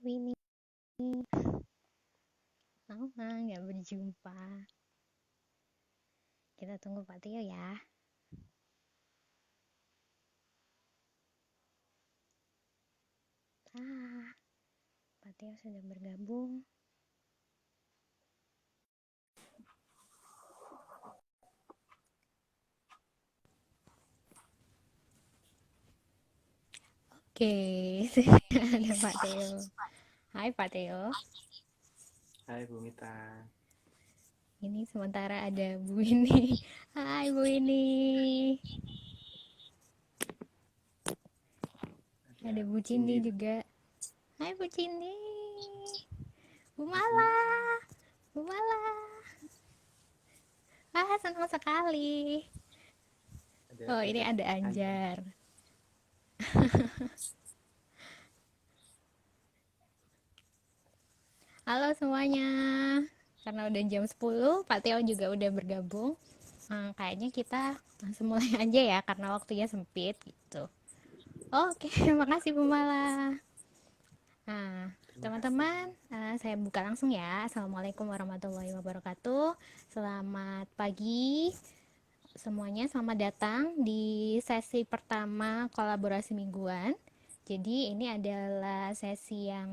Winnie, lama nggak berjumpa. Kita tunggu Pak Tio ya. Ah, Pak Tio sudah bergabung. Oke, ada Pak Tio. Hai Pak Tio. Hai Bu Mita, Ini sementara ada Bu Winnie. Hai Bu Winnie. Ada ada Bu Bu Cindy Cindy tuh. juga. Hai Bu Cindy. Bu Bu Cindy, Mala. Bu Mala. Senang sekali. ada Oh, ini ada ada Anjay. Anjar. Halo semuanya. Karena udah jam 10, Pak Teo juga udah bergabung. Kayaknya kita langsung mulai aja ya karena waktunya sempit gitu. Oke, makasih Bu Mala. Nah, Terima kasih. teman-teman, saya buka langsung ya. Assalamualaikum warahmatullahi wabarakatuh. Selamat pagi semuanya, selamat datang di sesi pertama kolaborasi mingguan. Jadi ini adalah sesi yang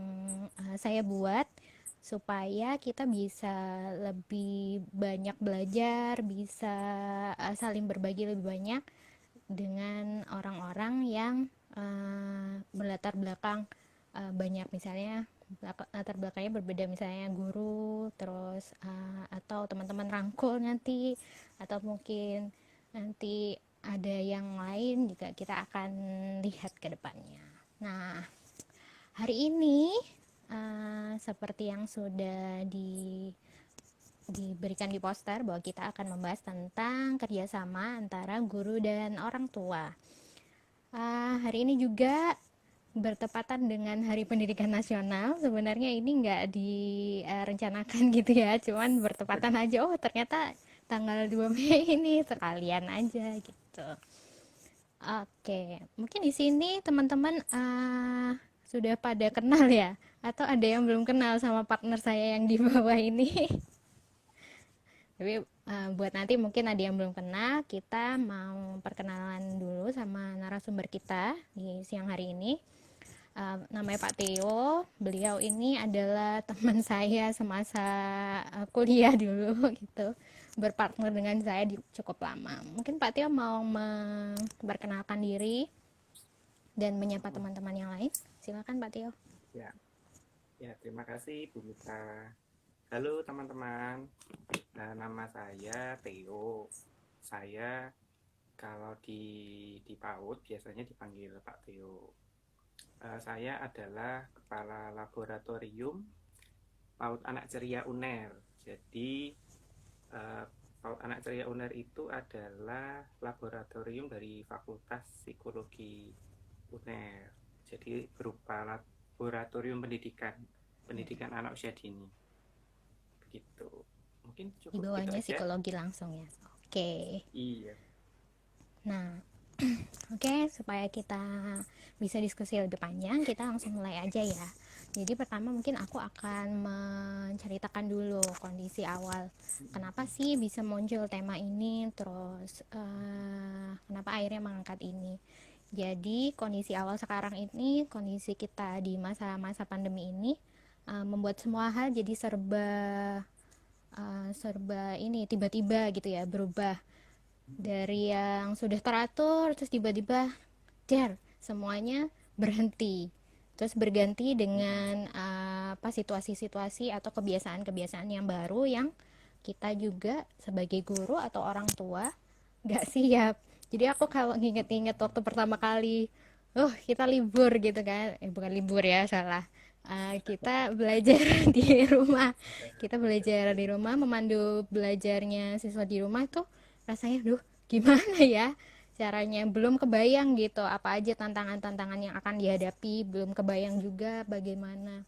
saya buat supaya kita bisa lebih banyak belajar, bisa saling berbagi lebih banyak dengan orang-orang yang berlatar belakang banyak, misalnya latar belakangnya berbeda, misalnya guru, terus atau teman-teman rangkul nanti, atau mungkin nanti ada yang lain juga kita akan lihat ke depannya. Nah, hari ini seperti yang sudah diberikan di poster bahwa kita akan membahas tentang kerjasama antara guru dan orang tua. Hari ini juga bertepatan dengan Hari Pendidikan Nasional. Sebenarnya ini nggak direncanakan gitu ya, cuman bertepatan aja. Oh, ternyata tanggal 2 Mei ini sekalian aja gitu. Oke, mungkin di sini teman-teman sudah pada kenal ya, atau ada yang belum kenal sama partner saya yang di bawah ini. Tapi buat nanti mungkin ada yang belum kenal, kita mau perkenalan dulu sama narasumber kita di siang hari ini. Namanya Pak Theo. Beliau ini adalah teman saya semasa kuliah dulu gitu. Berpartner dengan saya cukup lama. Mungkin Pak Theo mau memperkenalkan diri dan menyapa Mm-mm. teman-teman yang lain. Silakan Pak Theo. Ya, ya terima kasih Bu Mita. Halo teman-teman, nama saya Theo. Saya kalau di PAUD biasanya dipanggil Pak Theo. Saya adalah kepala laboratorium PAUD Anak Ceria UNER. Jadi eh, PAUD Anak Ceria UNER itu adalah laboratorium dari Fakultas Psikologi UNER. Jadi berupa laboratorium pendidikan pendidikan anak usia dini. Begitu. Mungkin Di cukup gitu bawahnya aja. psikologi langsung ya. Oke. Iya. Nah, oke, supaya kita bisa diskusi lebih panjang, kita langsung mulai aja ya. Jadi pertama mungkin aku akan menceritakan dulu kondisi awal. Kenapa sih bisa muncul tema ini, terus kenapa akhirnya mengangkat ini. Jadi kondisi awal sekarang ini, kondisi kita di masa-masa pandemi ini, membuat semua hal jadi serba serba ini tiba-tiba gitu ya, berubah dari yang sudah teratur terus tiba-tiba semuanya berhenti, terus berganti dengan apa, situasi-situasi atau kebiasaan-kebiasaan yang baru yang kita juga sebagai guru atau orang tua nggak siap. Jadi aku kalau nginget-nginget waktu pertama kali kita libur gitu kan, bukan libur ya, salah. Kita belajar di rumah, kita belajar di rumah, memandu belajarnya siswa di rumah tuh rasanya gimana ya caranya, belum kebayang gitu apa aja tantangan-tantangan yang akan dihadapi, belum kebayang juga bagaimana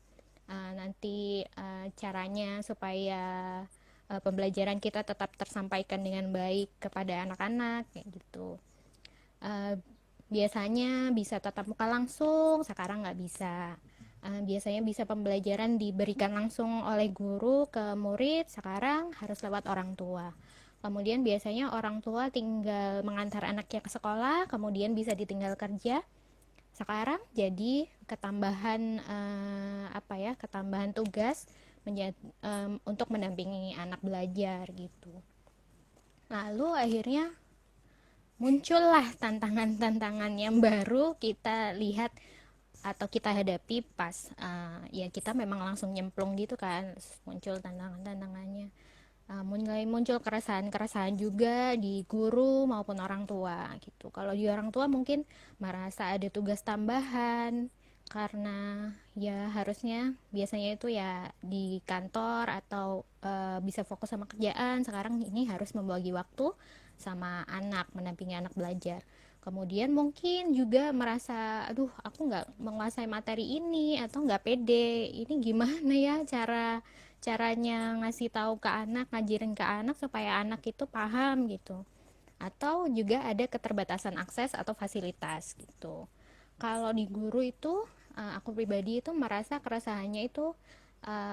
nanti caranya supaya pembelajaran kita tetap tersampaikan dengan baik kepada anak-anak kayak gitu. Uh, Biasanya bisa tatap muka langsung, sekarang nggak bisa. Biasanya bisa pembelajaran diberikan langsung oleh guru ke murid, sekarang harus lewat orang tua. Kemudian biasanya orang tua tinggal mengantar anaknya ke sekolah, kemudian bisa ditinggal kerja. Sekarang jadi ketambahan ketambahan tugas untuk mendampingi anak belajar gitu. Lalu akhirnya muncullah tantangan-tantangan yang baru kita lihat atau kita hadapi pas ya kita memang langsung nyemplung gitu kan. Muncul tantangan-tantangannya, mulai muncul keresahan-keresahan juga di guru maupun orang tua gitu. Kalau di orang tua mungkin merasa ada tugas tambahan karena ya harusnya biasanya itu ya di kantor atau bisa fokus sama kerjaan, sekarang ini harus membagi waktu sama anak, mendampingi anak belajar. Kemudian mungkin juga merasa, aduh aku nggak menguasai materi ini atau nggak pede. Ini gimana ya caranya ngasih tahu ke anak, ngajarin ke anak supaya anak itu paham gitu. Atau juga ada keterbatasan akses atau fasilitas gitu. Kalau di guru itu, aku pribadi itu merasa keresahannya itu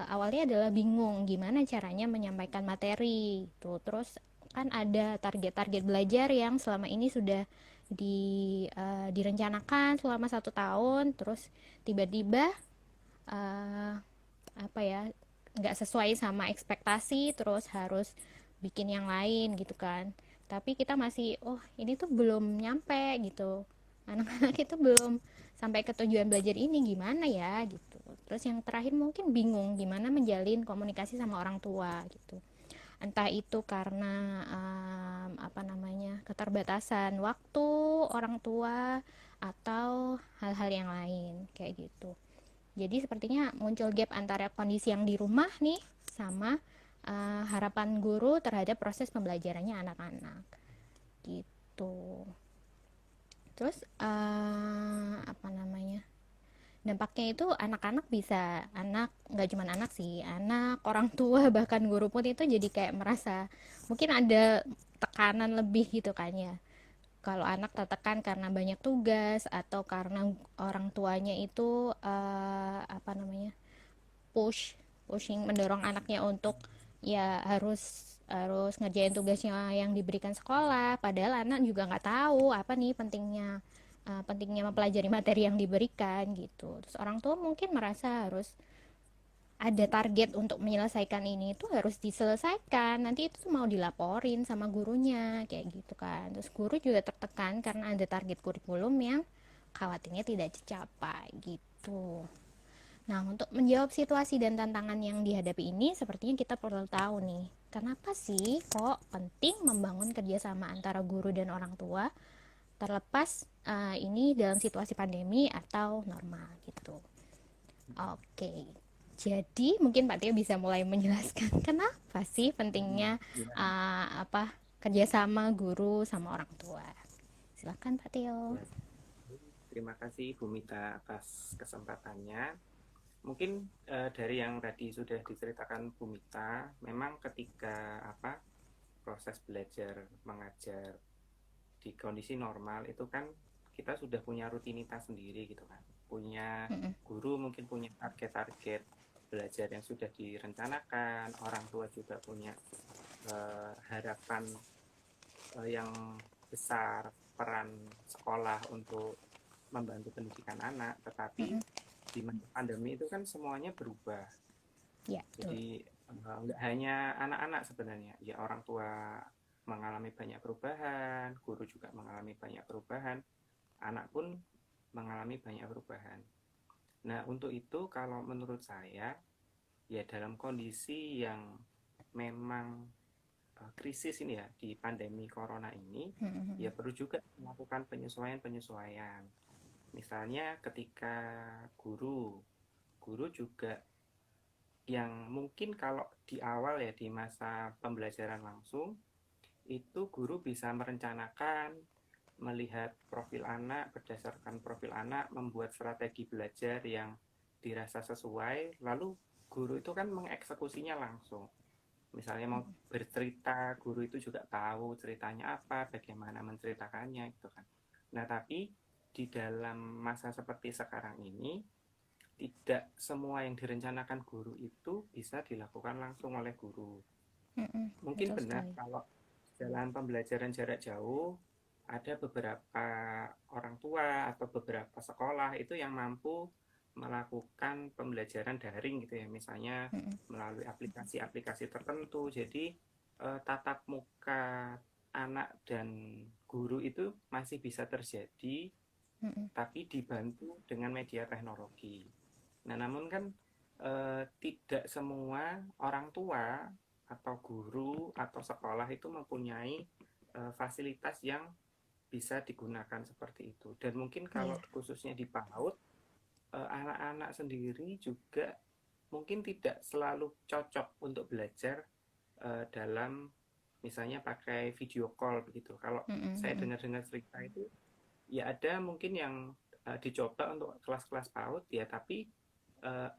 awalnya adalah bingung gimana caranya menyampaikan materi gitu. Terus kan ada target-target belajar yang selama ini sudah direncanakan selama 1 tahun, terus tiba-tiba uh, apa ya nggak sesuai sama ekspektasi, terus harus bikin yang lain gitu kan. Tapi kita masih, oh ini tuh belum nyampe gitu, anak-anak itu belum sampai ke tujuan belajar ini, gimana ya gitu. Terus yang terakhir mungkin bingung gimana menjalin komunikasi sama orang tua gitu, entah itu karena keterbatasan waktu orang tua atau hal-hal yang lain kayak gitu. Jadi sepertinya muncul gap antara kondisi yang di rumah nih sama harapan guru terhadap proses pembelajarannya anak-anak gitu. Terus dampaknya itu anak-anak bisa, anak nggak cuma anak sih, anak, orang tua, bahkan guru pun itu jadi kayak merasa mungkin ada tekanan lebih gitu kan ya. Kalau anak tertekan karena banyak tugas atau karena orang tuanya itu pushing, mendorong anaknya untuk ya harus harus ngerjain tugasnya yang diberikan sekolah, padahal anak juga nggak tahu apa nih pentingnya mempelajari materi yang diberikan gitu. Terus orang tua mungkin merasa harus ada target untuk menyelesaikan ini itu harus diselesaikan, nanti itu tuh mau dilaporin sama gurunya kayak gitu kan. Terus guru juga tertekan karena ada target kurikulum yang khawatirnya tidak tercapai gitu. Nah, untuk menjawab situasi dan tantangan yang dihadapi ini, sepertinya kita perlu tahu nih, kenapa sih kok penting membangun kerjasama antara guru dan orang tua, terlepas ini dalam situasi pandemi atau normal gitu. Oke, jadi mungkin Pak Tio bisa mulai menjelaskan kenapa sih pentingnya Ya, kerjasama guru sama orang tua. Silakan Pak Tio. ya. Terima kasih Bu Mita atas kesempatannya. Mungkin dari yang tadi sudah diceritakan Bu Mita, memang ketika proses belajar mengajar di kondisi normal itu kan kita sudah punya rutinitas sendiri gitu kan. Punya guru mungkin punya target-target belajar yang sudah direncanakan, orang tua juga punya harapan yang besar, peran sekolah untuk membantu pendidikan anak, tetapi di masa pandemi itu kan semuanya berubah. Ya, betul. Jadi nggak hanya anak-anak sebenarnya, ya orang tua mengalami banyak perubahan, guru juga mengalami banyak perubahan, anak pun mengalami banyak perubahan. Nah, untuk itu kalau menurut saya, ya dalam kondisi yang memang krisis ini ya, di pandemi corona ini, ya perlu juga melakukan penyesuaian-penyesuaian. Misalnya ketika guru, guru juga yang mungkin kalau di awal ya di masa pembelajaran langsung, itu guru bisa merencanakan, melihat profil anak, berdasarkan profil anak, membuat strategi belajar yang dirasa sesuai, lalu guru itu kan mengeksekusinya langsung. Misalnya mau bercerita, guru itu juga tahu ceritanya apa, bagaimana menceritakannya gitu kan. Nah, tapi di dalam masa seperti sekarang ini, tidak semua yang direncanakan guru itu bisa dilakukan langsung oleh guru. Mungkin Betul benar sekali. kalau dalam pembelajaran jarak jauh ada beberapa orang tua atau beberapa sekolah itu yang mampu melakukan pembelajaran daring gitu ya, misalnya Mm-mm. melalui aplikasi-aplikasi tertentu. Jadi tatap muka anak dan guru itu masih bisa terjadi, Mm-mm. tapi dibantu dengan media teknologi. Nah, namun kan tidak semua orang tua atau guru atau sekolah itu mempunyai fasilitas yang bisa digunakan seperti itu. Dan mungkin kalau Iya. khususnya di PAUD, anak-anak sendiri juga mungkin tidak selalu cocok untuk belajar dalam misalnya pakai video call begitu. Kalau Mm-mm. saya Mm-mm. dengar-dengar cerita itu, ya ada mungkin yang dicoba untuk kelas-kelas PAUD ya, tapi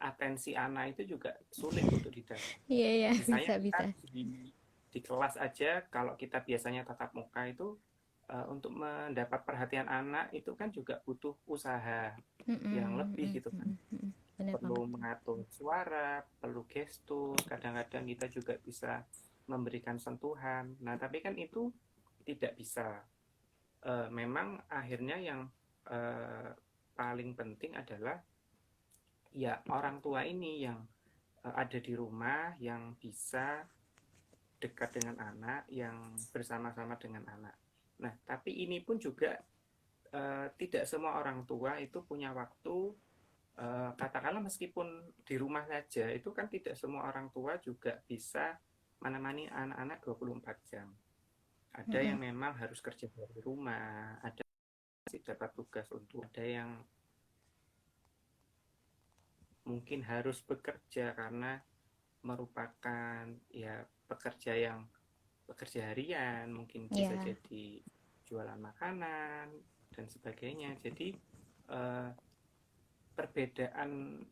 atensi anak itu juga sulit untuk didapat. Iya, iya, Misalnya bisa, kita bisa. di kelas aja, kalau kita biasanya tatap muka itu untuk mendapat perhatian anak itu kan juga butuh usaha yang Mm-mm. lebih Mm-mm. gitu kan. Mm-mm. Mm-mm. Benar banget. Perlu mengatur suara, perlu gestur, kadang-kadang kita juga bisa memberikan sentuhan. Nah, tapi kan itu tidak bisa. Memang akhirnya yang eh, paling penting adalah ya orang tua ini yang ada di rumah, yang bisa dekat dengan anak, yang bersama-sama dengan anak. Nah, tapi ini pun juga tidak semua orang tua itu punya waktu, katakanlah meskipun di rumah saja, itu kan tidak semua orang tua juga bisa menemani anak-anak 24 jam. Ada yang Mm-mm. memang harus kerja dari rumah, ada yang masih dapat tugas untuk, ada yang mungkin harus bekerja karena merupakan ya pekerja yang bekerja harian, mungkin bisa Iya. jadi jualan makanan dan sebagainya. Jadi eh, perbedaan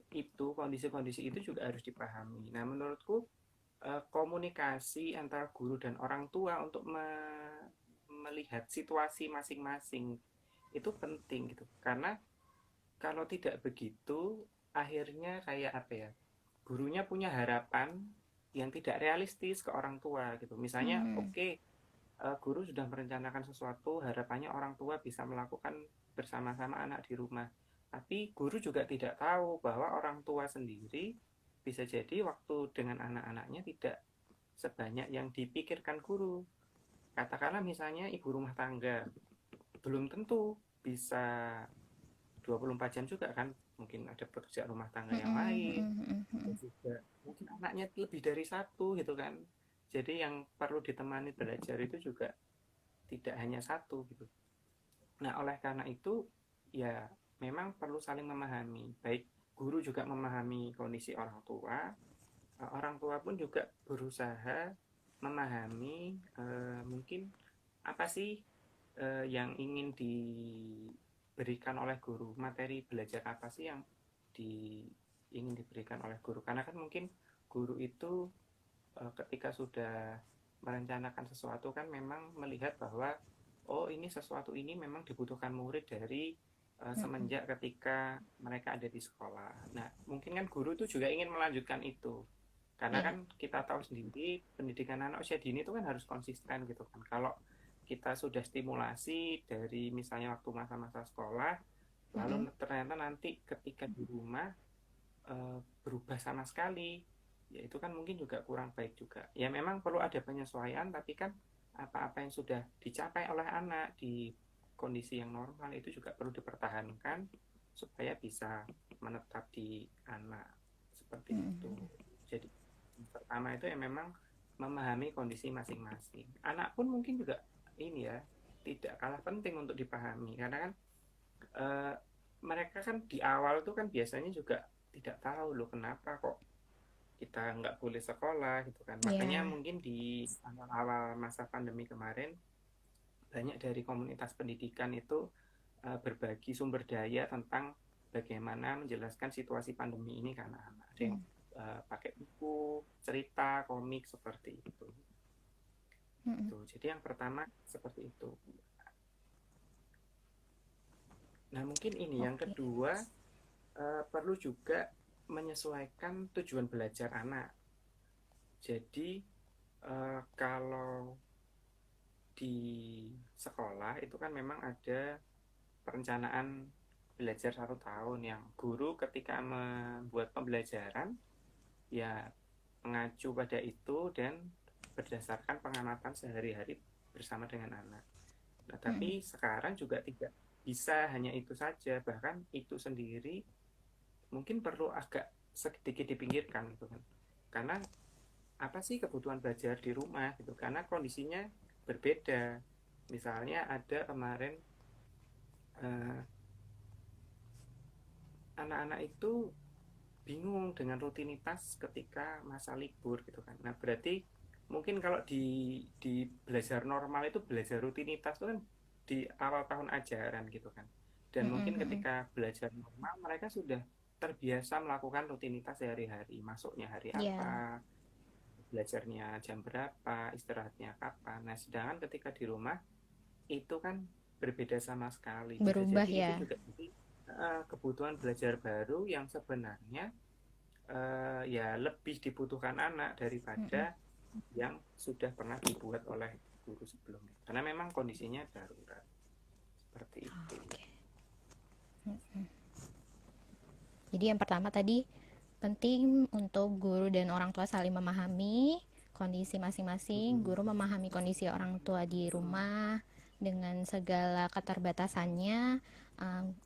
itu, kondisi-kondisi itu juga harus dipahami. Nah, menurutku komunikasi antara guru dan orang tua untuk melihat situasi masing-masing itu penting gitu. Karena kalau tidak begitu, akhirnya kayak apa ya? Gurunya punya harapan yang tidak realistis ke orang tua gitu. Misalnya, Mm. oke, okay, guru sudah merencanakan sesuatu, harapannya orang tua bisa melakukan bersama-sama anak di rumah. Tapi guru juga tidak tahu bahwa orang tua sendiri bisa jadi waktu dengan anak-anaknya tidak sebanyak yang dipikirkan guru. Katakanlah misalnya ibu rumah tangga, belum tentu bisa 24 jam juga kan. Mungkin ada pekerjaan rumah tangga Mm-mm. yang lain, Mm-mm. dan Mm-mm. juga mungkin anaknya lebih dari satu gitu kan. Jadi yang perlu ditemani belajar itu juga tidak hanya satu gitu. Nah, oleh karena itu ya memang perlu saling memahami. Baik guru juga memahami kondisi orang tua pun juga berusaha memahami mungkin apa sih yang ingin diberikan oleh guru, materi belajar apa sih yang ingin diberikan oleh guru. Karena kan mungkin guru itu ketika sudah merencanakan sesuatu kan memang melihat bahwa oh ini sesuatu ini memang dibutuhkan murid dari Mm-mm. semenjak ketika mereka ada di sekolah. Nah, mungkin kan guru itu juga ingin melanjutkan itu. Karena Iya. kan kita tahu sendiri pendidikan anak usia dini itu kan harus konsisten gitu kan. Kalau kita sudah stimulasi dari misalnya waktu masa-masa sekolah, Mm-mm. lalu ternyata nanti ketika di rumah berubah sama sekali, ya itu kan mungkin juga kurang baik juga. Ya memang perlu ada penyesuaian, tapi kan apa-apa yang sudah dicapai oleh anak di kondisi yang normal itu juga perlu dipertahankan supaya bisa menetap di anak seperti itu. Mm-mm. Jadi yang pertama itu ya memang memahami kondisi masing-masing. Anak pun mungkin juga ini ya tidak kalah penting untuk dipahami karena kan eh, mereka kan di awal tuh kan biasanya juga tidak tahu loh kenapa kok kita nggak boleh sekolah gitu kan. Makanya Iya. mungkin di awal-awal masa pandemi kemarin banyak dari komunitas pendidikan itu berbagi sumber daya tentang bagaimana menjelaskan situasi pandemi ini karena anak. Ada yang Mm. pakai buku, cerita, komik seperti itu. Mm-mm. Tuh, jadi yang pertama seperti itu. Nah, mungkin ini yang Oke. kedua perlu juga menyesuaikan tujuan belajar anak. Jadi kalau di sekolah itu kan memang ada perencanaan belajar 1 tahun yang guru ketika membuat pembelajaran ya mengacu pada itu dan berdasarkan pengamatan sehari-hari bersama dengan anak. Nah, Mm-mm. tapi sekarang juga tidak bisa hanya itu saja, bahkan itu sendiri mungkin perlu agak sedikit dipinggirkan gitu kan. Karena apa sih kebutuhan belajar di rumah gitu? Karena kondisinya berbeda. Misalnya ada kemarin eh, anak-anak itu bingung dengan rutinitas ketika masa libur gitu kan. Nah, berarti mungkin kalau di belajar normal itu belajar rutinitas itu kan di awal tahun ajaran gitu kan. Dan Mm-mm. mungkin Mm-mm. ketika belajar normal mereka sudah terbiasa melakukan rutinitas sehari-hari, masuknya hari Ya, apa, belajarnya jam berapa, istirahatnya kapan. Nah, sedangkan ketika di rumah itu kan berbeda sama sekali. Bisa berubah jadi itu ya. juga jadi kebutuhan belajar baru yang sebenarnya ya lebih dibutuhkan anak Mm-mm. daripada yang sudah pernah dibuat oleh guru sebelumnya. Karena memang kondisinya darurat seperti itu. Oke. Jadi yang pertama tadi penting untuk guru dan orang tua saling memahami kondisi masing-masing. Mm-mm. Guru memahami kondisi orang tua di rumah dengan segala keterbatasannya.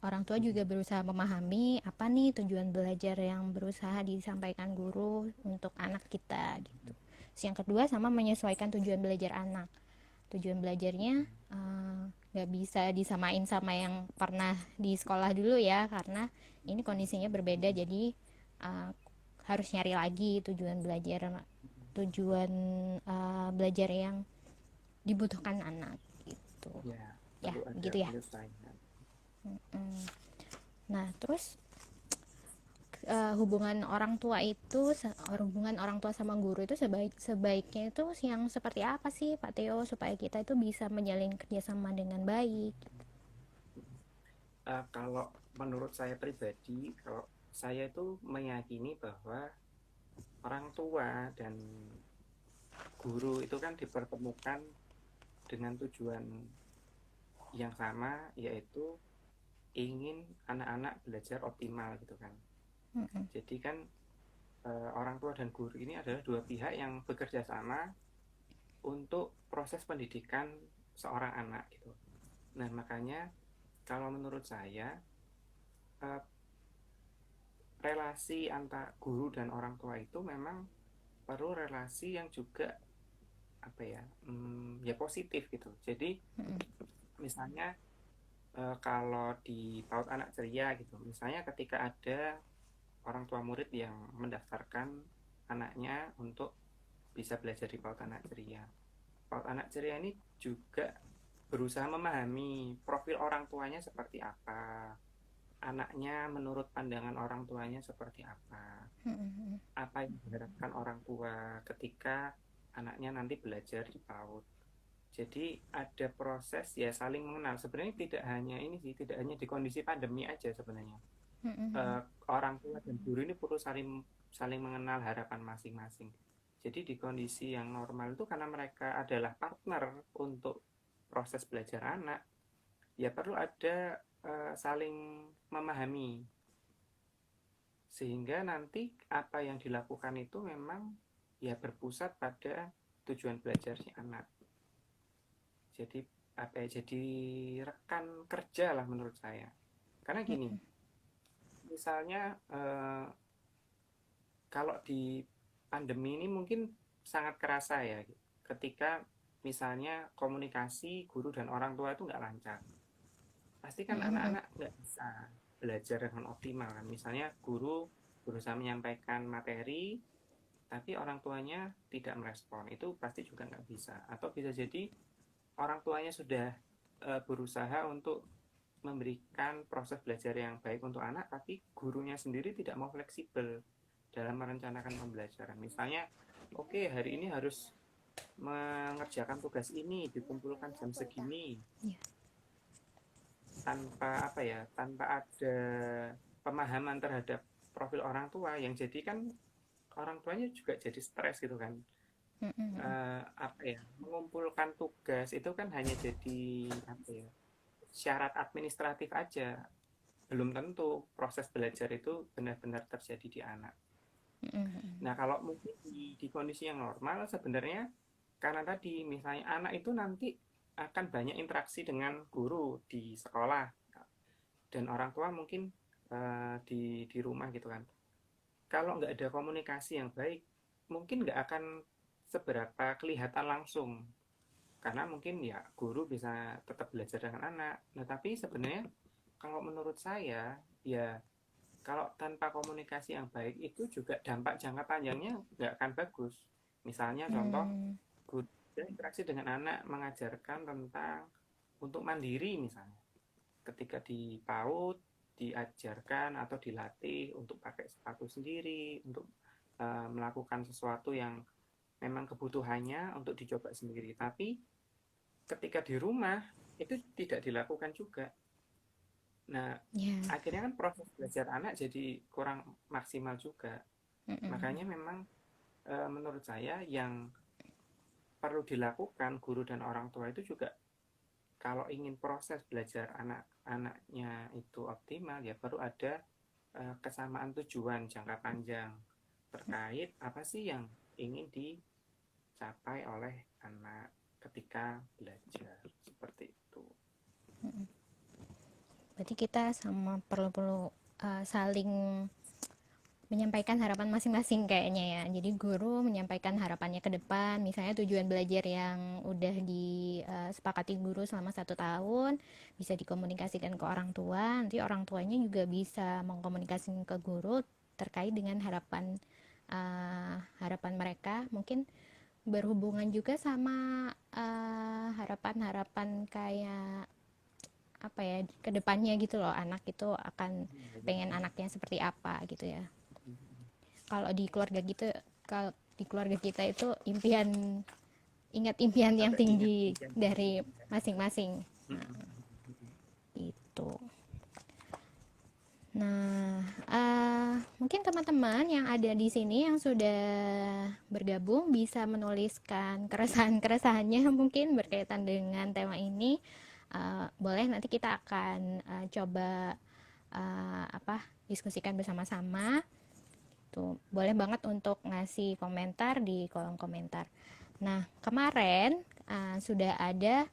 Orang tua juga berusaha memahami apa nih tujuan belajar yang berusaha disampaikan guru untuk anak kita gitu. Terus yang kedua sama menyesuaikan tujuan belajar anak. Tujuan belajarnya nggak bisa disamain sama yang pernah di sekolah dulu ya, karena ini kondisinya berbeda, jadi uh, harus nyari lagi tujuan belajar yang dibutuhkan anak gitu Ya, ya, perlu ada gitu ya. penyesuaian. Nah terus hubungan orang tua sama guru itu sebaiknya itu yang seperti apa sih Pak Theo, supaya kita itu bisa menjalin kerjasama dengan baik. Kalau menurut saya pribadi, kalau saya itu meyakini bahwa orang tua dan guru itu kan dipertemukan dengan tujuan yang sama, yaitu ingin anak-anak belajar optimal gitu kan. Jadi kan orang tua dan guru ini adalah dua pihak yang bekerja sama untuk proses pendidikan seorang anak gitu. Nah, makanya kalau menurut saya eh, relasi antara guru dan orang tua itu memang perlu relasi yang juga apa ya, ya positif gitu. Jadi misalnya kalau di PAUD Anak Ceria gitu, misalnya ketika ada orang tua murid yang mendaftarkan anaknya untuk bisa belajar di PAUD Anak Ceria. PAUD Anak Ceria ini juga berusaha memahami profil orang tuanya seperti apa, anaknya menurut pandangan orang tuanya seperti apa yang diharapkan orang tua ketika anaknya nanti belajar di PAUD. Jadi ada proses ya saling mengenal. Sebenarnya tidak hanya ini sih, tidak hanya di kondisi pandemi aja sebenarnya. Eh, Orang tua dan guru ini perlu saling saling mengenal harapan masing-masing. Jadi di kondisi yang normal itu karena mereka adalah partner untuk proses belajar anak, ya perlu ada saling memahami sehingga nanti apa yang dilakukan itu memang ya berpusat pada tujuan belajar si anak. Jadi apa ya, jadi rekan kerja lah menurut saya. Karena gini, misalnya kalau di pandemi ini mungkin sangat kerasa ya, ketika misalnya komunikasi guru dan orang tua itu nggak lancar, pasti kan anak-anak nggak bisa belajar dengan optimal kan. Misalnya guru berusaha menyampaikan materi, tapi orang tuanya tidak merespon, itu pasti juga nggak bisa. Atau bisa jadi orang tuanya sudah berusaha untuk memberikan proses belajar yang baik untuk anak, tapi gurunya sendiri tidak mau fleksibel dalam merencanakan pembelajaran. Misalnya, oke, okay, hari ini harus mengerjakan tugas ini, dikumpulkan jam segini, Ya. tanpa apa ya, tanpa ada pemahaman terhadap profil orang tua yang jadi kan orang tuanya juga jadi stres gitu kan. Mm-mm. Apa ya, mengumpulkan tugas itu kan hanya jadi apa ya, syarat administratif aja, belum tentu proses belajar itu benar-benar terjadi di anak. Mm-mm. Nah kalau mungkin di kondisi yang normal sebenarnya, karena tadi misalnya anak itu nanti akan banyak interaksi dengan guru di sekolah dan orang tua mungkin di rumah gitu kan. Kalau nggak ada komunikasi yang baik, mungkin nggak akan seberapa kelihatan langsung. Karena mungkin ya guru bisa tetap belajar dengan anak. Nah tapi sebenarnya kalau menurut saya ya, kalau tanpa komunikasi yang baik itu juga dampak jangka panjangnya nggak akan bagus. Misalnya contoh, Mm. guru interaksi dengan anak mengajarkan tentang untuk mandiri misalnya. Ketika di PAUD diajarkan atau dilatih untuk pakai sepatu sendiri, untuk melakukan sesuatu yang memang kebutuhannya untuk dicoba sendiri. Tapi ketika di rumah itu tidak dilakukan juga. Nah, Ya. akhirnya kan proses belajar anak jadi kurang maksimal juga. Mm-mm. Makanya memang menurut saya yang perlu dilakukan guru dan orang tua itu juga, kalau ingin proses belajar anak-anaknya itu optimal ya perlu ada kesamaan tujuan jangka panjang terkait apa sih yang ingin dicapai oleh anak ketika belajar seperti itu. Berarti kita sama perlu-perlu saling menyampaikan harapan masing-masing kayaknya ya. Jadi guru menyampaikan harapannya ke depan, misalnya tujuan belajar yang udah disepakati guru selama 1 tahun bisa dikomunikasikan ke orang tua. Nanti orang tuanya juga bisa mengkomunikasikan ke guru terkait dengan harapan mereka. Mungkin berhubungan juga sama harapan-harapan kayak apa ya kedepannya gitu loh, anak itu akan pengen anaknya seperti apa gitu ya. Kalau di keluarga gitu, kalau di keluarga kita itu impian, ingat impian yang Sampai ingat tinggi impian dari masing-masing. Nah, sendiri. itu. Nah, mungkin teman-teman yang ada di sini yang sudah bergabung bisa menuliskan keresahan-keresahannya mungkin berkaitan dengan tema ini. Boleh nanti kita akan coba diskusikan bersama-sama. Tuh, boleh banget untuk ngasih komentar di kolom komentar. Nah, kemarin sudah ada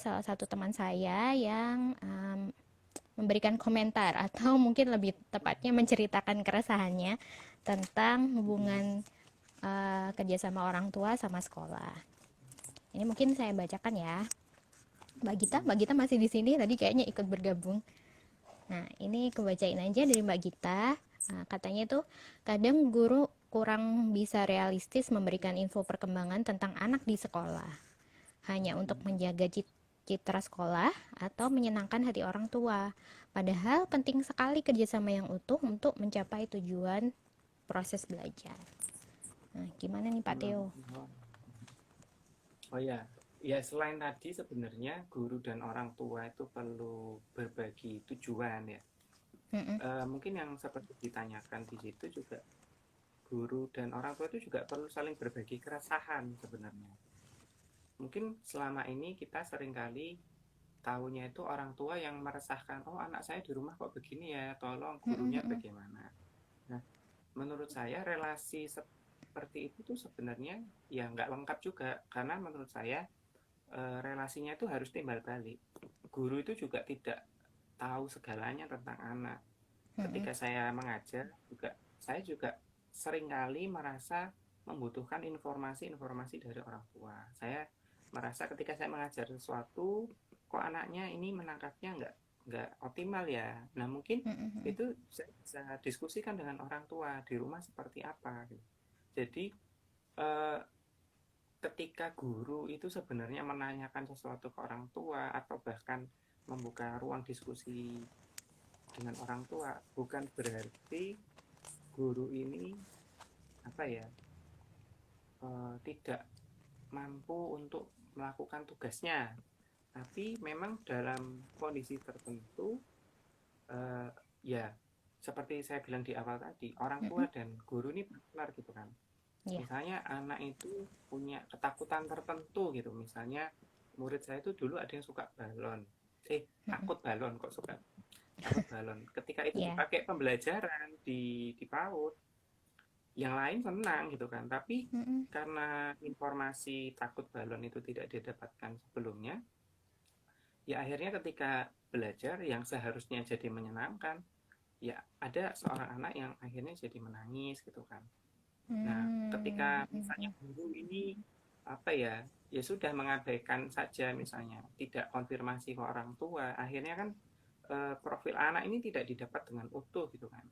salah satu teman saya yang memberikan komentar atau mungkin lebih tepatnya menceritakan keresahannya tentang hubungan kerjasama orang tua sama sekolah. Ini mungkin saya bacakan ya. Mbak Gita masih di sini tadi kayaknya ikut bergabung. Nah, ini kebacain aja dari Mbak Gita. Nah, katanya tuh kadang guru kurang bisa realistis memberikan info perkembangan tentang anak di sekolah, hanya untuk menjaga citra sekolah atau menyenangkan hati orang tua. Padahal penting sekali kerjasama yang utuh untuk mencapai tujuan proses belajar. Nah, gimana nih Pak Theo? Oh ya, ya selain tadi sebenarnya guru dan orang tua itu perlu berbagi tujuan ya. Mm-mm. Mungkin yang seperti ditanyakan di situ juga, guru dan orang tua itu juga perlu saling berbagi keresahan sebenarnya. Mungkin selama ini kita seringkali tahunya itu orang tua yang meresahkan, oh anak saya di rumah kok begini ya, tolong gurunya Mm-mm. bagaimana. Nah, menurut saya relasi seperti itu tuh sebenarnya ya nggak lengkap juga, karena menurut saya relasinya itu harus timbal balik. Guru itu juga tidak tahu segalanya tentang anak. Mm-mm. Ketika saya mengajar juga, saya juga seringkali merasa membutuhkan informasi-informasi dari orang tua. Saya merasa ketika saya mengajar sesuatu, kok anaknya ini menangkapnya nggak optimal ya. Nah mungkin Mm-mm. itu saya bisa diskusikan dengan orang tua di rumah seperti apa. Jadi eh, ketika guru itu sebenarnya menanyakan sesuatu ke orang tua atau bahkan membuka ruang diskusi dengan orang tua, bukan berarti guru ini apa ya, tidak mampu untuk melakukan tugasnya. Tapi memang dalam kondisi tertentu eh, ya seperti saya bilang di awal tadi, orang tua Mm-mm. dan guru ini partner gitu kan. Iya. Misalnya anak itu punya ketakutan tertentu gitu. Misalnya murid saya itu dulu ada yang suka balon. Mm-mm. Takut balon kok suka takut balon. Ketika itu Iya. dipakai pembelajaran di PAUD, yang lain senang gitu kan. Tapi Mm-mm. karena informasi takut balon itu tidak didapatkan sebelumnya, ya akhirnya ketika belajar yang seharusnya jadi menyenangkan, ya ada seorang anak yang akhirnya jadi menangis gitu kan. Nah, ketika misalnya Mm-mm. guru ini apa ya, ya sudah mengabaikan saja misalnya, tidak konfirmasi ke orang tua, akhirnya kan profil anak ini tidak didapat dengan utuh gitu kan.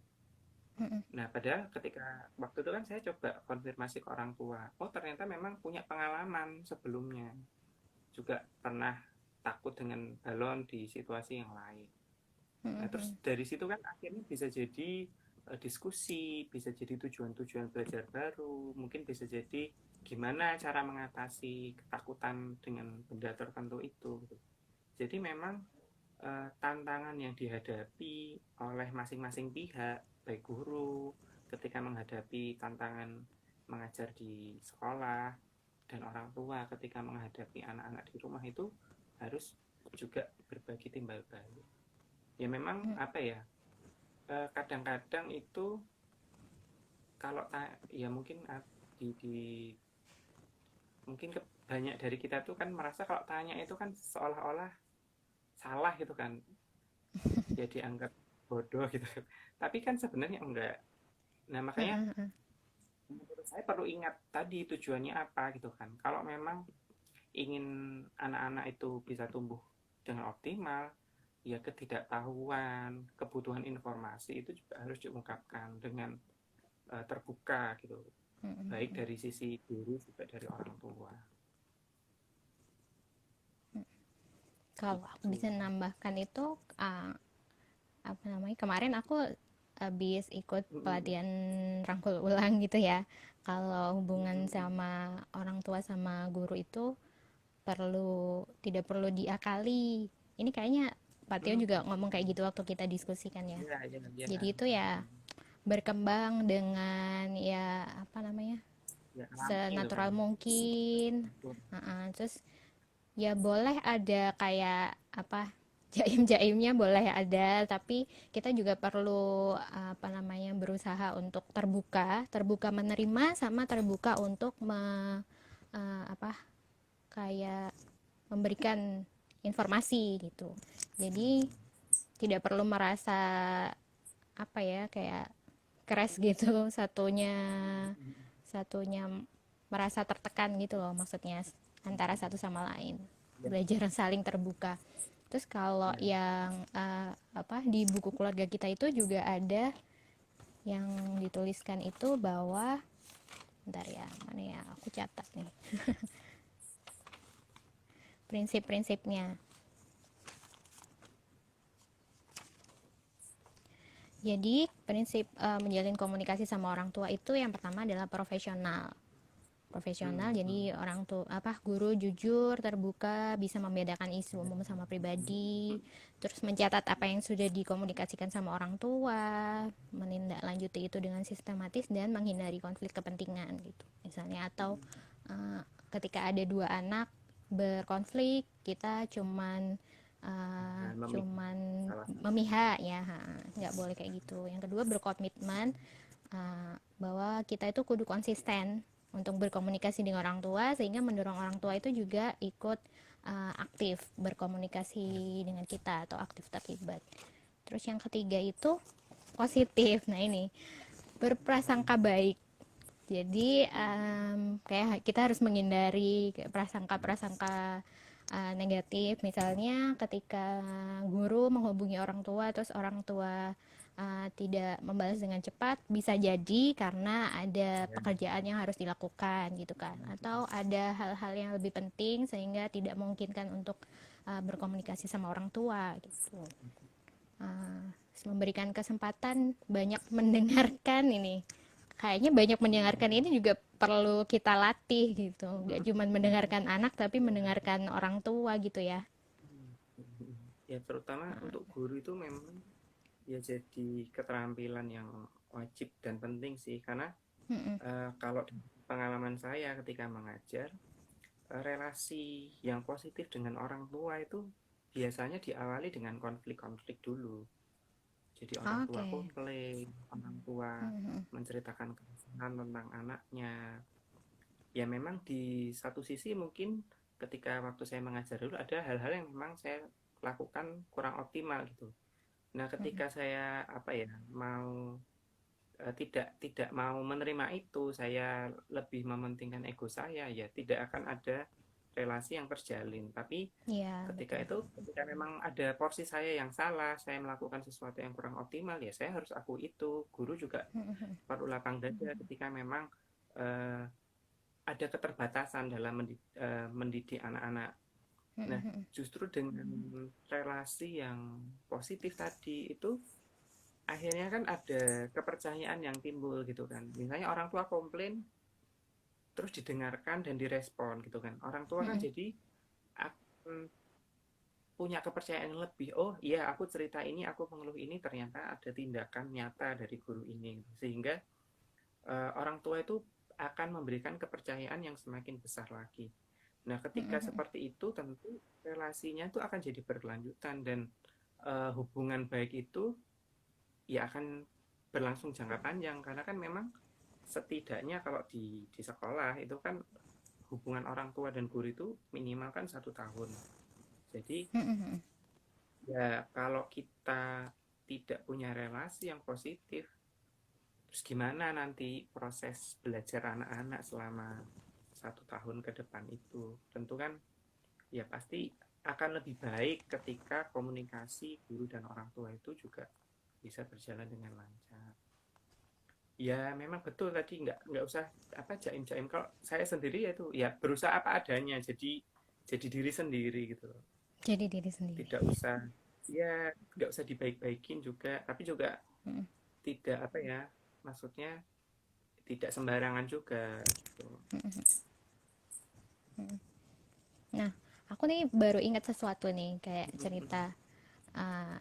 Mm-mm. Nah, padahal ketika waktu itu kan saya coba konfirmasi ke orang tua, oh ternyata memang punya pengalaman sebelumnya, juga pernah takut dengan balon di situasi yang lain. Nah, terus Mm-mm. dari situ kan akhirnya bisa jadi diskusi, bisa jadi tujuan-tujuan belajar baru, mungkin bisa jadi gimana cara mengatasi ketakutan dengan benda tertentu itu, gitu. Jadi memang tantangan yang dihadapi oleh masing-masing pihak, baik guru ketika menghadapi tantangan mengajar di sekolah dan orang tua ketika menghadapi anak-anak di rumah itu harus juga berbagi timbal balik. Ya memang apa ya, kadang-kadang itu kalau ya mungkin di mungkin banyak dari kita tuh kan merasa kalau tanya itu kan seolah-olah salah gitu kan, ya dianggap bodoh gitu. Tapi kan sebenarnya enggak. Nah makanya Mm-mm. menurut saya perlu ingat tadi tujuannya apa gitu kan. Kalau memang ingin anak-anak itu bisa tumbuh dengan optimal, ya ketidaktahuan, kebutuhan informasi itu juga harus diungkapkan dengan terbuka gitu, baik Mm-mm. dari sisi guru juga dari orang tua Kalau aku gitu. bisa nambahkan itu, apa namanya, kemarin aku habis ikut Mm-mm. pelatihan rangkul ulang gitu ya. Kalau hubungan Mm-mm. sama orang tua sama guru itu tidak perlu diakali. Ini kayaknya Pak Tio juga ngomong kayak gitu waktu kita diskusikan ya. Ya, ya, ya, Jadi itu ya berkembang dengan ya apa namanya, ya alami itu kan. senatural mungkin. Betul. Terus ya boleh ada kayak apa, jaim-jaimnya boleh ada, tapi kita juga perlu apa namanya, berusaha untuk terbuka terbuka menerima sama terbuka untuk apa, kayak memberikan informasi gitu. Jadi tidak perlu merasa apa ya, kayak keras gitu, satunya satunya merasa tertekan gitu loh, maksudnya antara satu sama lain, Ya, belajar saling terbuka. Terus kalau ya. yang apa, di buku keluarga kita itu juga ada yang dituliskan itu bahwa, bentar ya, mana ya, aku catat nih prinsip-prinsipnya. Jadi prinsip menjalin komunikasi sama orang tua itu yang pertama adalah profesional. Mm-mm. Jadi orang tuh apa, guru jujur, terbuka, bisa membedakan isu umum sama pribadi, terus mencatat apa yang sudah dikomunikasikan sama orang tua, menindaklanjuti itu dengan sistematis dan menghindari konflik kepentingan gitu misalnya. Atau eh, ketika ada dua anak berkonflik, kita cuman Nah, cuman salah satu. memihak ya, nggak boleh kayak gitu. Yang kedua, berkomitmen bahwa kita itu kudu konsisten untuk berkomunikasi dengan orang tua, sehingga mendorong orang tua itu juga ikut aktif berkomunikasi dengan kita atau aktif terlibat. Terus yang ketiga itu positif. Nah ini, berprasangka baik. Jadi kayak kita harus menghindari prasangka-prasangka negatif. Misalnya ketika guru menghubungi orang tua, terus orang tua tidak membalas dengan cepat, bisa jadi karena ada Ya. pekerjaan yang harus dilakukan gitu kan, atau ada hal-hal yang lebih penting sehingga tidak memungkinkan untuk berkomunikasi sama orang tua gitu. uh, Memberikan kesempatan banyak mendengarkan ini, kayaknya banyak mendengarkan ini juga perlu kita latih gitu, nggak cuma mendengarkan anak tapi mendengarkan orang tua gitu ya. Ya terutama untuk guru itu memang ya jadi keterampilan yang wajib dan penting sih, karena Mm-mm. kalau pengalaman saya ketika mengajar, relasi yang positif dengan orang tua itu biasanya diawali dengan konflik-konflik dulu. Jadi orang tua Oke. komplain, orang tua Mm-mm. menceritakan keresahan tentang anaknya. Ya memang di satu sisi mungkin ketika waktu saya mengajar dulu ada hal-hal yang memang saya lakukan kurang optimal gitu. Nah, Mm-mm. ketika saya apa ya mau tidak tidak mau menerima itu, saya lebih mementingkan ego saya, ya tidak akan ada relasi yang terjalin. Tapi Iya, ketika betul. itu, ketika memang ada porsi saya yang salah, saya melakukan sesuatu yang kurang optimal, ya saya harus akui itu. Guru juga Mm-mm. perlu lapang dada ketika memang eh, ada keterbatasan dalam mendidik anak-anak. Nah, Mm-mm. justru dengan relasi yang positif tadi itu akhirnya kan ada kepercayaan yang timbul gitu kan. Misalnya orang tua komplain terus didengarkan dan direspon gitu kan. Orang tua kan Mm-mm. jadi akan punya kepercayaan yang lebih. Oh iya, aku cerita ini, aku mengeluh ini, ternyata ada tindakan nyata dari guru ini. Sehingga orang tua itu akan memberikan kepercayaan yang semakin besar lagi. Nah, ketika Mm-mm. seperti itu tentu relasinya itu akan jadi berkelanjutan, dan hubungan baik itu ya akan berlangsung jangka panjang, karena kan memang setidaknya kalau di sekolah itu kan hubungan orang tua dan guru itu minimal kan 1 tahun. Jadi Mm-mm. ya kalau kita tidak punya relasi yang positif, terus gimana nanti proses belajar anak-anak selama 1 tahun ke depan itu? Tentu kan ya pasti akan lebih baik ketika komunikasi guru dan orang tua itu juga bisa berjalan dengan lancar. Ya memang betul tadi, nggak usah apa jaim-jaim. Kalau saya sendiri ya itu ya berusaha apa adanya, jadi diri sendiri gitu loh. Jadi diri sendiri. Tidak usah, ya nggak usah dibaik-baikin juga, tapi juga Mm-mm. tidak apa ya, maksudnya tidak sembarangan juga gitu. Nah, aku nih baru ingat sesuatu nih, kayak cerita uh,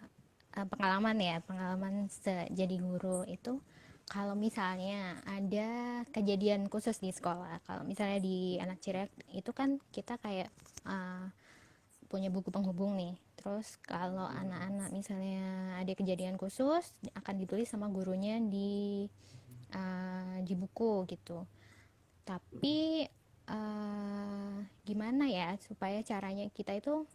pengalaman ya, pengalaman jadi guru itu, kalau misalnya ada kejadian khusus di sekolah, kalau misalnya di anak cirek itu kan kita kayak uh, punya buku penghubung nih. Terus kalau anak-anak misalnya ada kejadian khusus akan ditulis sama gurunya di buku gitu. Tapi gimana ya supaya caranya kita itu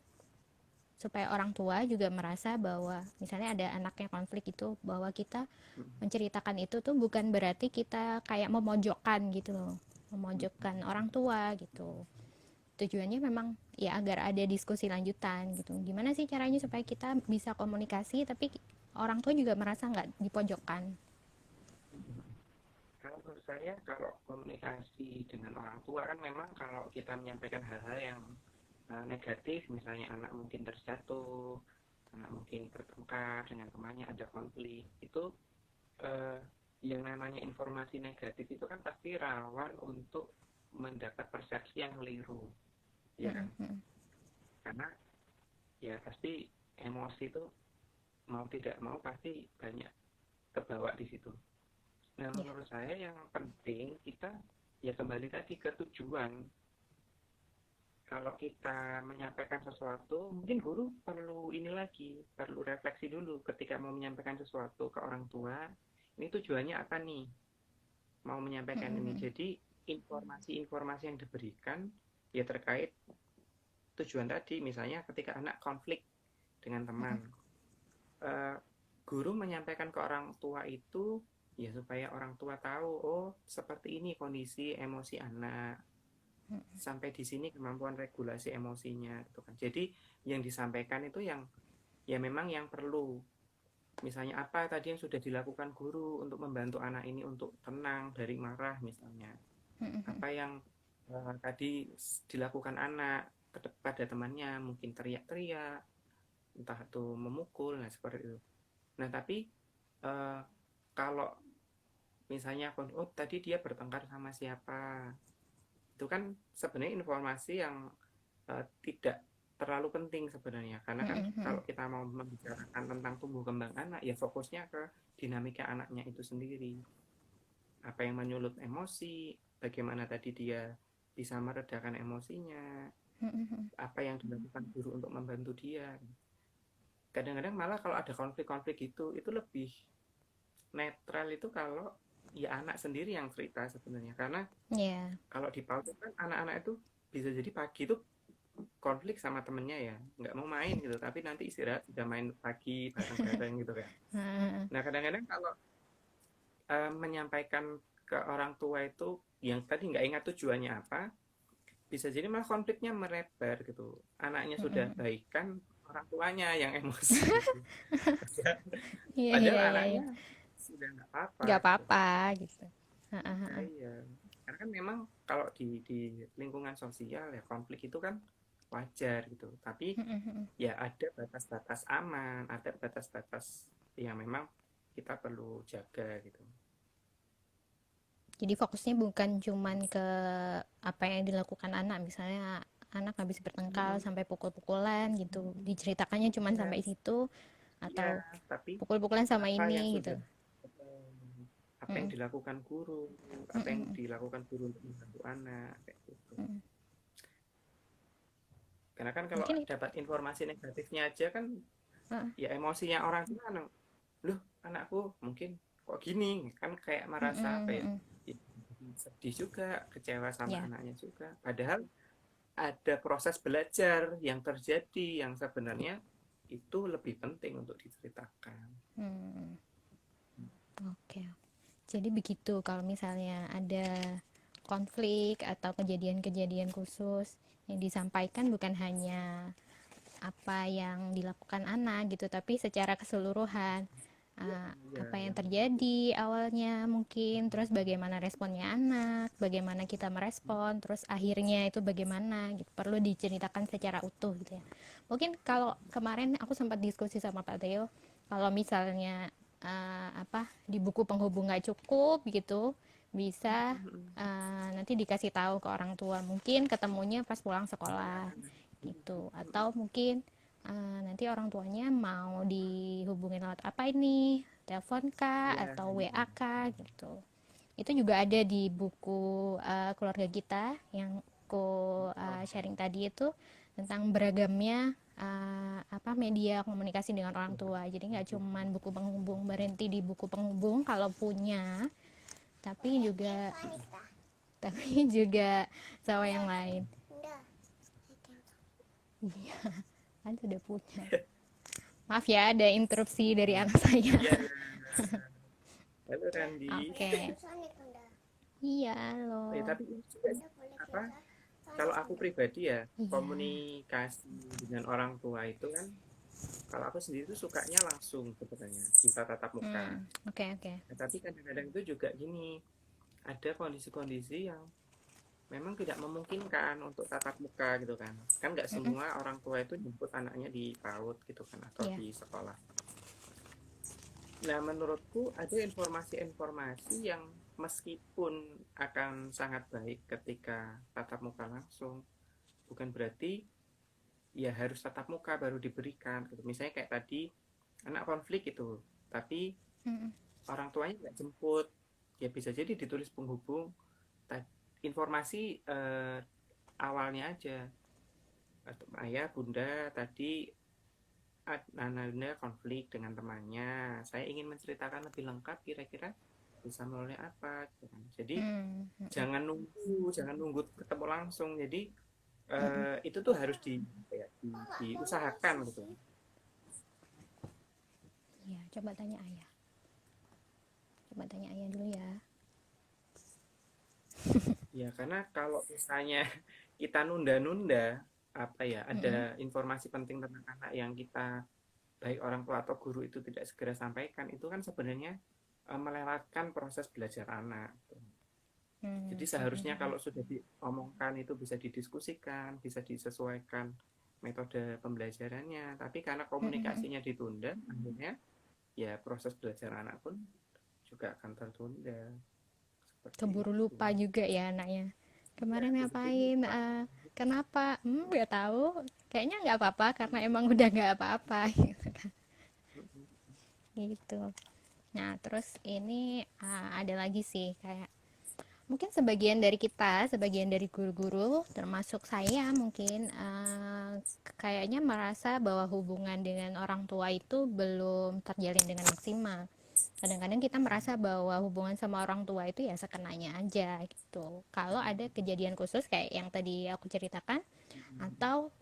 supaya orang tua juga merasa bahwa misalnya ada anaknya konflik itu, bahwa kita menceritakan itu tuh bukan berarti kita kayak memojokkan gitu loh, memojokkan orang tua gitu. Tujuannya memang ya agar ada diskusi lanjutan gitu. Gimana sih caranya supaya kita bisa komunikasi tapi orang tua juga merasa nggak dipojokkan. Kalau menurut saya, kalau komunikasi dengan orang tua kan memang kalau kita menyampaikan hal-hal yang negatif, misalnya anak mungkin terjatuh, anak mungkin bertengkar dengan temannya, ada konflik, itu eh, yang namanya informasi negatif itu kan pasti rawan untuk mendapat persepsi yang keliru, ya kan? Mm-mm. Karena ya pasti emosi itu mau tidak mau pasti banyak kebawa di situ. Nah, Ya. menurut saya yang penting kita ya kembali tadi ke tujuan. Kalau kita menyampaikan sesuatu, mungkin guru perlu ini lagi, perlu refleksi dulu ketika mau menyampaikan sesuatu ke orang tua. Ini tujuannya apa nih? Mau menyampaikan ini. Mm-mm. Jadi informasi-informasi yang diberikan ya terkait tujuan tadi. Misalnya ketika anak konflik dengan teman, Mm-mm. eh, guru menyampaikan ke orang tua itu ya supaya orang tua tahu, oh seperti ini kondisi emosi anak, sampai di sini kemampuan regulasi emosinya gitu kan. Jadi yang disampaikan itu yang ya memang yang perlu. Misalnya apa tadi yang sudah dilakukan guru untuk membantu anak ini untuk tenang dari marah misalnya. Mm-mm. Apa yang tadi dilakukan anak pada temannya, mungkin teriak-teriak, entah itu memukul, nah seperti itu. Nah tapi eh, kalau misalnya oh tadi dia bertengkar sama siapa, itu kan sebenarnya informasi yang tidak terlalu penting sebenarnya, karena kan kalau kita mau membicarakan tentang tumbuh kembang anak ya fokusnya ke dinamika anaknya itu sendiri, apa yang menyulut emosi, bagaimana tadi dia bisa meredakan emosinya, apa yang dilakukan guru untuk membantu dia. Kadang-kadang malah kalau ada konflik-konflik gitu itu lebih netral itu kalau ya anak sendiri yang cerita sebenarnya, karena Ya. kalau di PAUD kan anak-anak itu bisa jadi pagi itu konflik sama temennya ya, nggak mau main gitu, tapi nanti istirahat sudah main pagi bareng-bareng gitu kan. Nah kadang-kadang kalau menyampaikan ke orang tua itu yang tadi nggak ingat tujuannya apa, bisa jadi malah konfliknya melebar gitu, anaknya sudah baikan, orang tuanya yang emosi gitu. Iya, Padahal iya, iya, iya. anaknya sudah nggak apa-apa Nggak gitu. apa-apa gitu. Ya, iya, karena kan memang kalau di lingkungan sosial ya konflik itu kan wajar gitu, tapi ya ada batas-batas aman, ada batas-batas yang memang kita perlu jaga gitu. Jadi fokusnya bukan cuman ke apa yang dilakukan anak, misalnya anak habis bertengkar Mm-mm. sampai pukul-pukulan gitu, diceritakannya cuman Iya, sampai situ, iya, atau tapi pukul-pukulan sama apa yang ini gitu. sudah apa yang dilakukan guru, apa yang dilakukan guru untuk membantu anak kayak gitu. Karena kan kalau Mungkin dapat informasi negatifnya aja kan uh, ya emosinya orang tua kan, loh anakku mungkin kok gini, kan kayak merasa apa ya, ya, sedih juga, kecewa sama ya. anaknya juga. Padahal ada proses belajar yang terjadi yang sebenarnya itu lebih penting untuk diceritakan. Oke. Jadi begitu kalau misalnya ada konflik atau kejadian-kejadian khusus yang disampaikan bukan hanya apa yang dilakukan anak gitu, tapi secara keseluruhan. Ya, ya, Apa yang ya. terjadi awalnya mungkin, terus bagaimana responnya anak, bagaimana kita merespon, terus akhirnya itu bagaimana gitu, perlu diceritakan secara utuh gitu ya. Mungkin kalau kemarin aku sempat diskusi sama Pak Theo, kalau misalnya apa di buku penghubung nggak cukup gitu, bisa nanti dikasih tahu ke orang tua, mungkin ketemunya pas pulang Ya, sekolah gitu, atau mungkin nanti orang tuanya mau dihubungin lewat apa ini, telepon kah ya, atau ya. WA kah gitu. Itu juga ada di buku keluarga kita yang aku Oh, sharing tadi itu, tentang beragamnya apa media komunikasi dengan orang tua. Jadi nggak cuman buku penghubung, berhenti di buku penghubung kalau punya, tapi juga tapi juga sama yang lain. Iya, kan sudah punya. Maaf ya, ada interupsi dari anak saya. iya. Halo Randi. Oke. Iya, Ya, loh. tapi ini juga apa? Kalau aku pribadi ya Iya. komunikasi dengan orang tua itu kan, kalau aku sendiri tuh sukanya langsung sebenarnya bisa tatap muka. Oke, oke. Nah, tapi kadang-kadang itu juga gini, ada kondisi-kondisi yang memang tidak memungkinkan untuk tatap muka gitu kan. Kan nggak semua orang tua itu jemput anaknya di PAUD gitu kan atau Iya. di sekolah. Nah, menurutku ada informasi-informasi yang meskipun akan sangat baik ketika tatap muka langsung, bukan berarti ya harus tatap muka baru diberikan gitu. Misalnya kayak tadi anak konflik itu, tapi orang tuanya nggak jemput, ya bisa jadi ditulis penghubung informasi awalnya aja, atau ayah bunda tadi Nanda konflik dengan temannya, saya ingin menceritakan lebih lengkap, kira-kira bisa melalui apa gitu kan. Jadi jangan nunggu ketemu langsung, jadi itu tuh harus diusahakan gitu. Iya, coba tanya ayah. Coba tanya ayah dulu ya. Ya karena kalau misalnya kita nunda-nunda apa ya, ada informasi penting tentang anak yang kita baik orang tua atau guru itu tidak segera sampaikan, itu kan sebenarnya melewatkan proses belajar anak. Jadi seharusnya kalau sudah diomongkan itu bisa didiskusikan, bisa disesuaikan metode pembelajarannya. Tapi karena komunikasinya ditunda, akhirnya ya proses belajar anak pun juga akan tertunda. Seperti Keburu itu. lupa juga ya anaknya. Ya, Kemarin bisa jadi ngapain? lupa. Kenapa? Nggak tahu. kayaknya nggak apa-apa karena emang udah nggak apa-apa gitu. Nah, terus ini ada lagi sih kayak mungkin sebagian dari kita, sebagian dari guru-guru, termasuk saya mungkin kayaknya merasa bahwa hubungan dengan orang tua itu belum terjalin dengan maksimal. Kadang-kadang kita merasa bahwa hubungan sama orang tua itu ya sekenanya aja gitu. Kalau ada kejadian khusus kayak yang tadi aku ceritakan, atau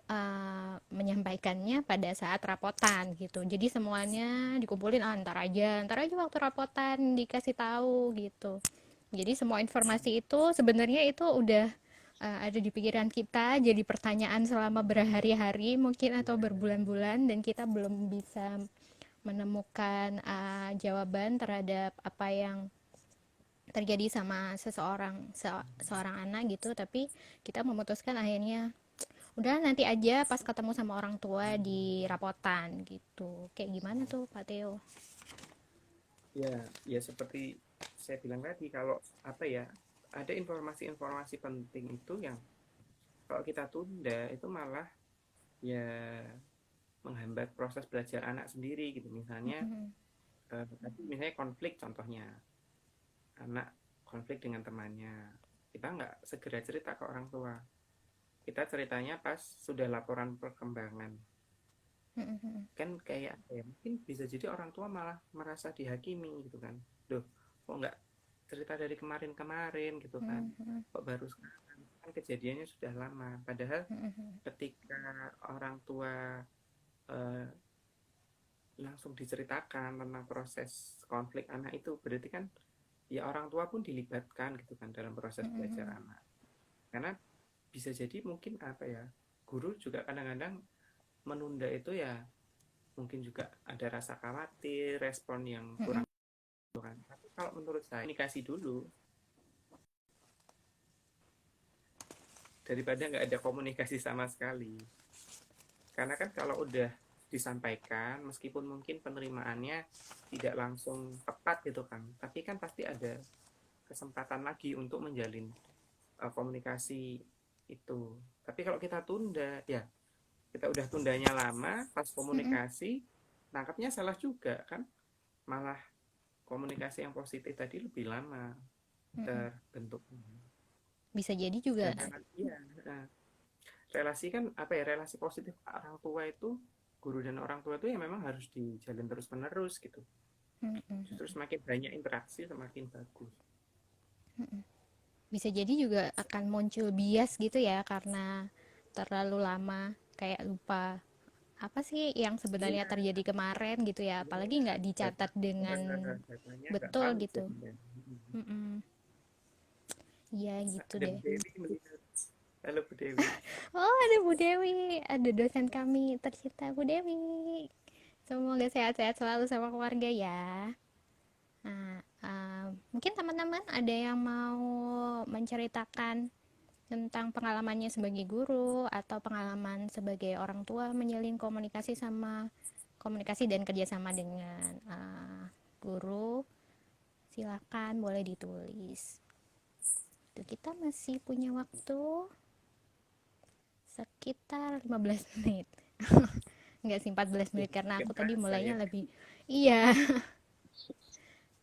menyampaikannya pada saat rapotan gitu. Jadi semuanya dikumpulin antar aja waktu rapotan dikasih tahu gitu. Jadi semua informasi itu sebenarnya itu udah ada di pikiran kita, jadi pertanyaan selama berhari-hari mungkin atau berbulan-bulan dan kita belum bisa menemukan jawaban terhadap apa yang terjadi sama seorang anak gitu, tapi kita memutuskan akhirnya udah nanti aja pas ketemu sama orang tua di rapotan gitu. Kayak gimana tuh Pak Theo? Ya, ya seperti saya bilang tadi, kalau apa ya, ada informasi-informasi penting itu yang kalau kita tunda itu malah ya menghambat proses belajar anak sendiri gitu. Misalnya misalnya konflik, contohnya anak konflik dengan temannya, kita nggak segera cerita ke orang tua, kita ceritanya pas sudah laporan perkembangan. Kan kayak ya, mungkin bisa jadi orang tua malah merasa dihakimi gitu kan, loh kok nggak cerita dari kemarin-kemarin gitu kan, kok baru sekarang, kan kejadiannya sudah lama. Padahal ketika orang tua eh, langsung diceritakan tentang proses konflik anak itu, berarti kan ya orang tua pun dilibatkan gitu kan dalam proses belajar anak. Karena bisa jadi mungkin apa ya, guru juga kadang-kadang menunda itu ya, mungkin juga ada rasa khawatir respon yang kurang kan. Tapi kalau menurut saya komunikasi dulu daripada nggak ada komunikasi sama sekali. Karena kan kalau udah disampaikan, meskipun mungkin penerimaannya tidak langsung tepat gitu kan, tapi kan pasti ada kesempatan lagi untuk menjalin komunikasi itu. Tapi kalau kita tunda, ya kita udah tundanya lama, pas komunikasi nangkapnya salah juga kan, malah komunikasi yang positif tadi lebih lama terbentuk. Bisa jadi juga. Sedangkan iya, relasi kan apa ya, relasi positif orang tua itu, guru dan orang tua itu ya memang harus dijalin terus menerus gitu. Justru semakin banyak interaksi semakin bagus. Bisa jadi juga akan muncul bias gitu ya karena terlalu lama kayak lupa apa sih yang sebenarnya Iya, terjadi kemarin gitu ya, iya, apalagi nggak dicatat dengan datanya nggak betul valid gitu. jadinya. Iya gitu Ada deh. Bu Dewi melihat. Halo Bu Dewi. Oh, ada Bu Dewi, ada dosen kami tercinta Bu Dewi. Semoga sehat-sehat selalu sama keluarga ya. Nah, mungkin teman-teman ada yang mau menceritakan tentang pengalamannya sebagai guru atau pengalaman sebagai orang tua menjalin komunikasi dan kerjasama dengan guru. Silakan boleh ditulis. Itu kita masih punya waktu sekitar 15 menit. Enggak sih 14 menit karena Nggak aku tadi terasa ya. mulainya lebih. Iya,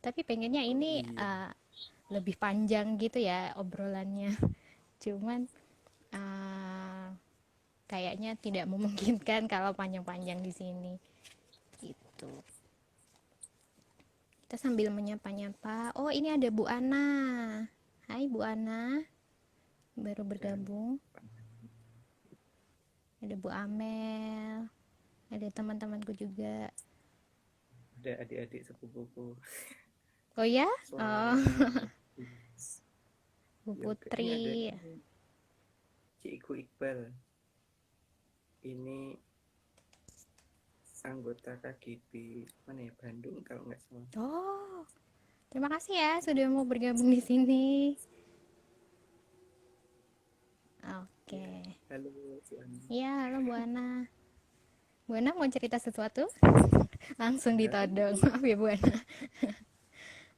tapi pengennya Oh ini iya. lebih panjang gitu ya obrolannya. Cuman uh, kayaknya tidak memungkinkan kalau panjang-panjang di sini. Gitu. Kita sambil menyapa-nyapa. Oh, ini ada Bu Ana. Hai Bu Ana, baru Dan bergabung. Ada Bu Amel, ada teman-temanku juga. ada adik-adik sepupuku. Oh ya? Oh, Suaranya Bu ya udah, ini ada Putri. ini Cikgu Iqbal. Ini anggota KGB mana ya, Bandung kalau nggak salah. Oh, terima kasih ya sudah mau bergabung di sini. Ya, Oke. halo Bu Ani. Ya, halo Bu Ana. Bu Ana mau cerita sesuatu? Langsung ditodong. Halo Maaf ya Bu Ana.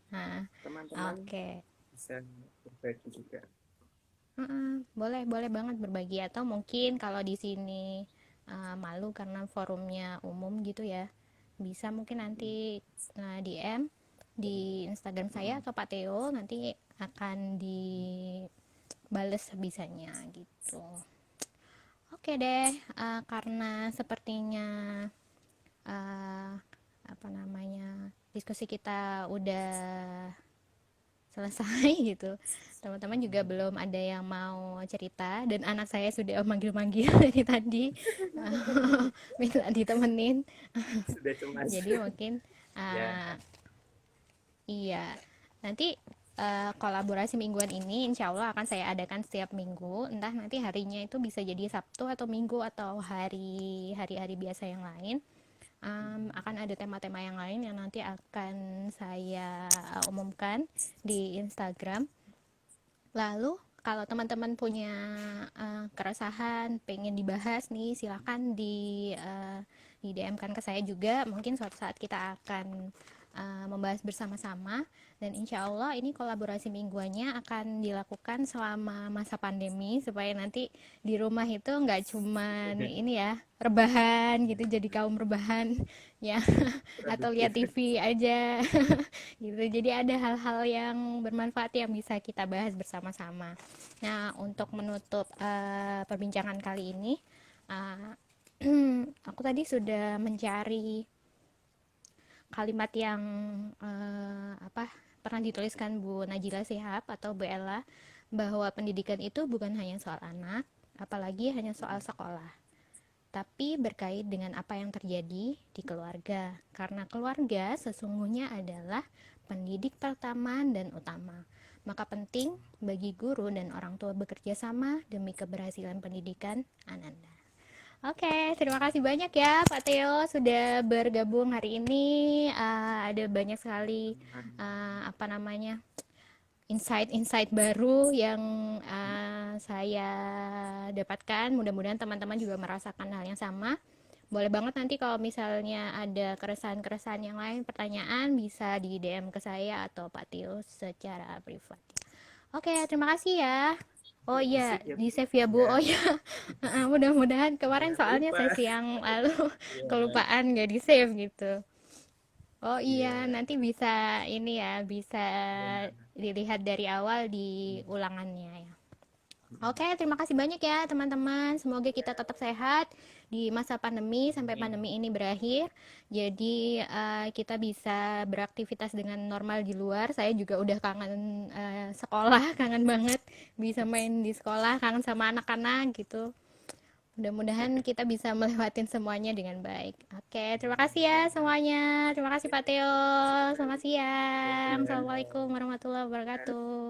Nah, teman-teman, oke. bisa berbagi juga. Boleh, boleh banget berbagi atau mungkin kalau di sini malu karena forumnya umum gitu ya. Bisa mungkin nanti DM di Instagram saya atau Pak Theo, nanti akan dibales sebisanya gitu. Oke deh, karena sepertinya uh, apa namanya, diskusi kita udah selesai gitu. Teman-teman juga belum ada yang mau cerita, dan anak saya sudah manggil-manggil dari tadi minta ditemenin. Sudah cemas. Jadi mungkin Ya, uh, iya, nanti kolaborasi mingguan ini insya Allah akan saya adakan setiap minggu. Entah nanti harinya itu bisa jadi Sabtu atau Minggu atau hari-hari biasa yang lain. Akan ada tema-tema yang lain yang nanti akan saya umumkan di Instagram. Lalu kalau teman-teman punya keresahan, pengen dibahas nih, silakan di DM kan ke saya juga. Mungkin suatu saat kita akan membahas bersama-sama, dan insya Allah ini kolaborasi mingguannya akan dilakukan selama masa pandemi supaya nanti di rumah itu nggak cuman ini ya, rebahan gitu, jadi kaum rebahan ya, atau lihat produktif. TV aja gitu. Jadi ada hal-hal yang bermanfaat yang bisa kita bahas bersama-sama. Nah, untuk menutup perbincangan kali ini, uh, aku tadi sudah mencari kalimat yang pernah dituliskan Bu Najila Shihab atau Bu Ella, bahwa pendidikan itu bukan hanya soal anak, apalagi hanya soal sekolah, tapi berkait dengan apa yang terjadi di keluarga. Karena keluarga sesungguhnya adalah pendidik pertama dan utama. Maka penting bagi guru dan orang tua bekerja sama demi keberhasilan pendidikan Ananda. Oke, terima kasih banyak ya Pak Theo sudah bergabung hari ini. Ada banyak sekali insight-insight baru yang saya dapatkan. Mudah-mudahan teman-teman juga merasakan hal yang sama. Boleh banget nanti kalau misalnya ada keresahan-keresahan yang lain, pertanyaan, bisa di DM ke saya atau Pak Tio secara privat. Oke, terima kasih ya. Oh Ya, di iya, sip ya, di Bu. save ya Bu. Ya, Oh iya, mudah-mudahan kemarin jangan soalnya lupa. sesi yang lalu Ya, kelupaan nggak di save gitu. Oh iya, iya. nanti bisa ini ya, bisa Ya. dilihat dari awal di ulangannya ya. Oke, terima kasih banyak ya teman-teman. Semoga kita tetap sehat di masa pandemi sampai Amin. pandemi ini berakhir. Jadi kita bisa beraktivitas dengan normal di luar. Saya juga udah kangen sekolah, kangen banget bisa main di sekolah, kangen sama anak-anak gitu. Mudah-mudahan kita bisa melewatin semuanya dengan baik. Oke, terima kasih ya semuanya. Terima kasih Pak Theo. Selamat siang. Ya. Assalamualaikum warahmatullahi wabarakatuh.